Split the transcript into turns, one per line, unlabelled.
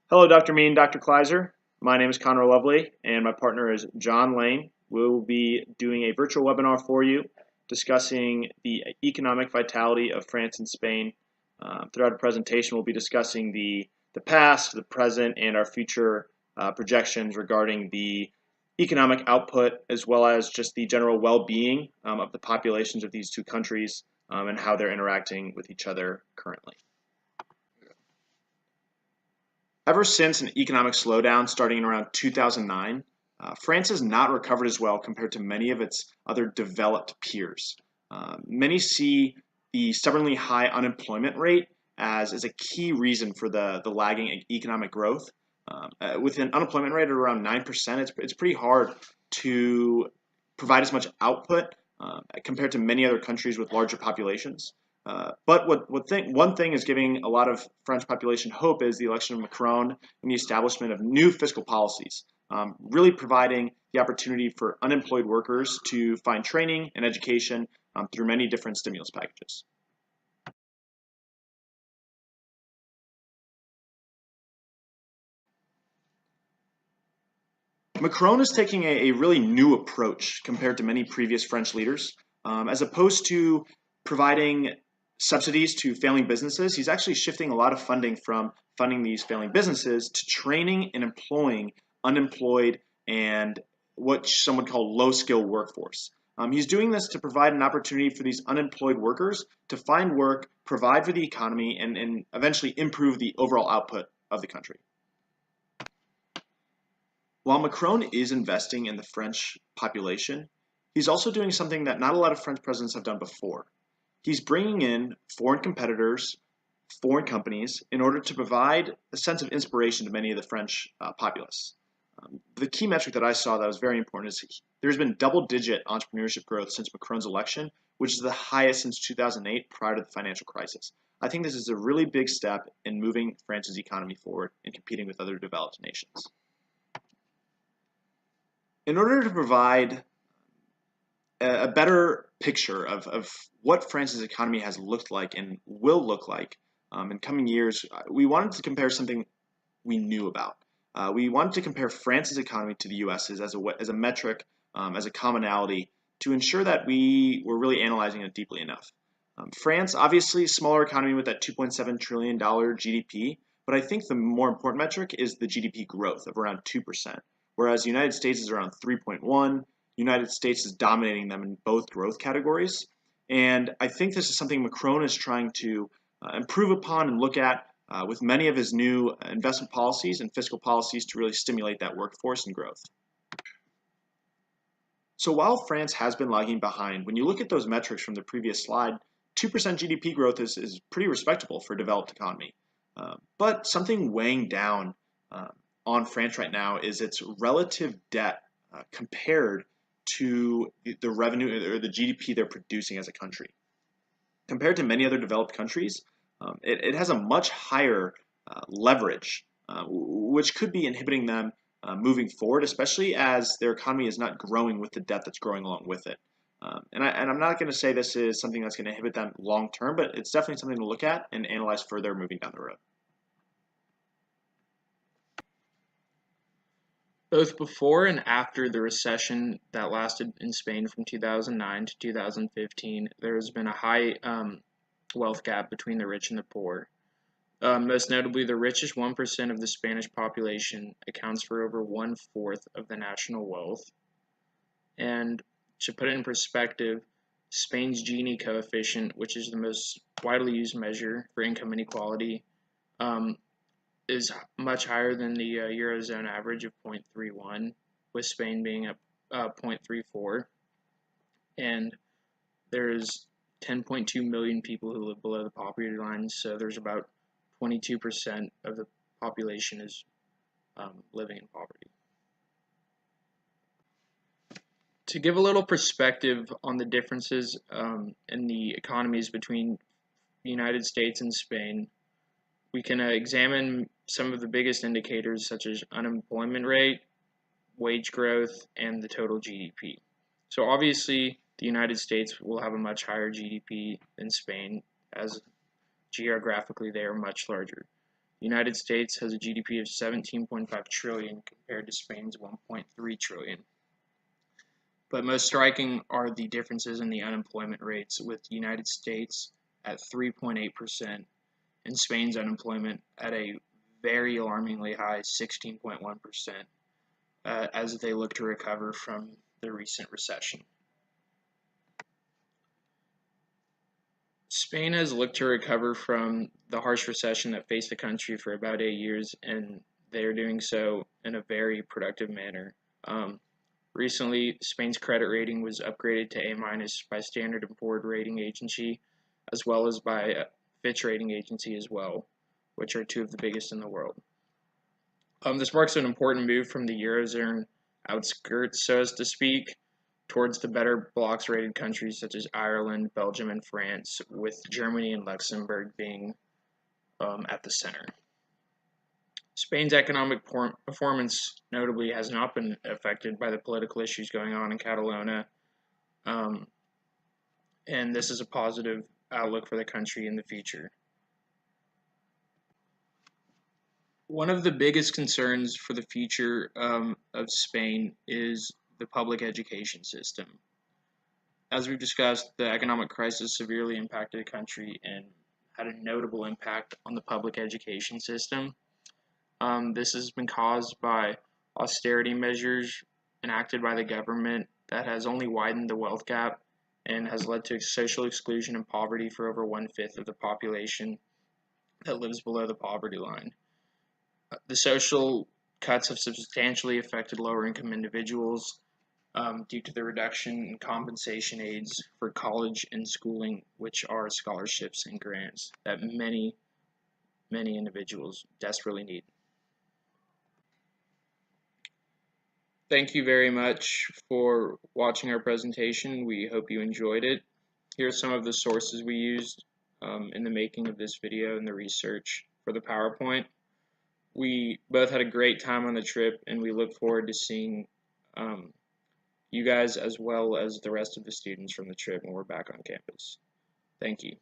Hello, Dr. Mean, Dr. Kleiser. My name is Connor Lovely, and my partner is John Lane. We'll be doing a virtual webinar for you discussing the economic vitality of France and Spain. Throughout the presentation, we'll be discussing the past, the present, and our future projections regarding the economic output, as well as just the general well-being of the populations of these two countries and how they're interacting with each other currently. Ever since an economic slowdown starting in around 2009, France has not recovered as well compared to many of its other developed peers. Many see the stubbornly high unemployment rate as a key reason for the lagging economic growth. With an unemployment rate of around 9%, it's pretty hard to provide as much output compared to many other countries with larger populations. But one thing is giving a lot of French population hope is the election of Macron and the establishment of new fiscal policies, really providing the opportunity for unemployed workers to find training and education through many different stimulus packages. Macron is taking a really new approach compared to many previous French leaders. As opposed to providing subsidies to failing businesses, he's actually shifting a lot of funding from funding these failing businesses to training and employing unemployed and what some would call low-skill workforce. He's doing this to provide an opportunity for these unemployed workers to find work, provide for the economy, and eventually improve the overall output of the country. While Macron is investing in the French population, he's also doing something that not a lot of French presidents have done before. He's bringing in foreign competitors, foreign companies, in order to provide a sense of inspiration to many of the French populace. The key metric that I saw that was very important is there's been double-digit entrepreneurship growth since Macron's election, which is the highest since 2008 prior to the financial crisis. I think this is a really big step in moving France's economy forward and competing with other developed nations. In order to provide a better picture of what France's economy has looked like and will look like in coming years, we wanted to compare something we knew about. We wanted to compare France's economy to the US's as a metric, as a commonality, to ensure that we were really analyzing it deeply enough. France, obviously, a smaller economy with that $2.7 trillion GDP, but I think the more important metric is the GDP growth of around 2%. Whereas the United States is around 3.1. United States is dominating them in both growth categories. And I think this is something Macron is trying to improve upon and look at with many of his new investment policies and fiscal policies to really stimulate that workforce and growth. So while France has been lagging behind, when you look at those metrics from the previous slide, 2% GDP growth is pretty respectable for a developed economy. But something weighing down on France right now is its relative debt compared to the revenue or the GDP they're producing as a country. Compared to many other developed countries, it has a much higher leverage, which could be inhibiting them moving forward, especially as their economy is not growing with the debt that's growing along with it. And I'm not going to say this is something that's going to inhibit them long term, but it's definitely something to look at and analyze further moving down the road.
Both before and after the recession that lasted in Spain from 2009 to 2015, there has been a high wealth gap between the rich and the poor. Most notably, the richest 1% of the Spanish population accounts for over 1/4 of the national wealth. And to put it in perspective, Spain's Gini coefficient, which is the most widely used measure for income inequality, is much higher than the Eurozone average of 0.31, with Spain being at 0.34. And there's 10.2 million people who live below the poverty line, so there's about 22% of the population is living in poverty. To give a little perspective on the differences in the economies between the United States and Spain, we can examine some of the biggest indicators such as unemployment rate, wage growth, and the total GDP. So obviously, the United States will have a much higher GDP than Spain, as geographically they are much larger. The United States has a GDP of 17.5 trillion compared to Spain's 1.3 trillion. But most striking are the differences in the unemployment rates, with the United States at 3.8% and Spain's unemployment at a very alarmingly high 16.1%, as they look to recover from the recent recession. Spain has looked to recover from the harsh recession that faced the country for about 8 years, and they are doing so in a very productive manner. Recently, Spain's credit rating was upgraded to A minus by Standard & Poor's rating agency, as well as by Fitch rating agency as well, which are two of the biggest in the world. This marks an important move from the Eurozone outskirts, so as to speak, towards the better blocks rated countries such as Ireland, Belgium, and France, with Germany and Luxembourg being at the center. Spain's economic performance, notably, has not been affected by the political issues going on in Catalonia, and this is a positive outlook for the country in the future. One of the biggest concerns for the future of Spain is the public education system. As we've discussed, the economic crisis severely impacted the country and had a notable impact on the public education system. This has been caused by austerity measures enacted by the government that has only widened the wealth gap and has led to social exclusion and poverty for over 1/5 of the population that lives below the poverty line. The social cuts have substantially affected lower income individuals due to the reduction in compensation aids for college and schooling, which are scholarships and grants that many individuals desperately need. Thank you very much for watching our presentation. We hope you enjoyed it. Here are some of the sources we used in the making of this video and the research for the PowerPoint. We both had a great time on the trip, and we look forward to seeing you guys as well as the rest of the students from the trip when we're back on campus. Thank you.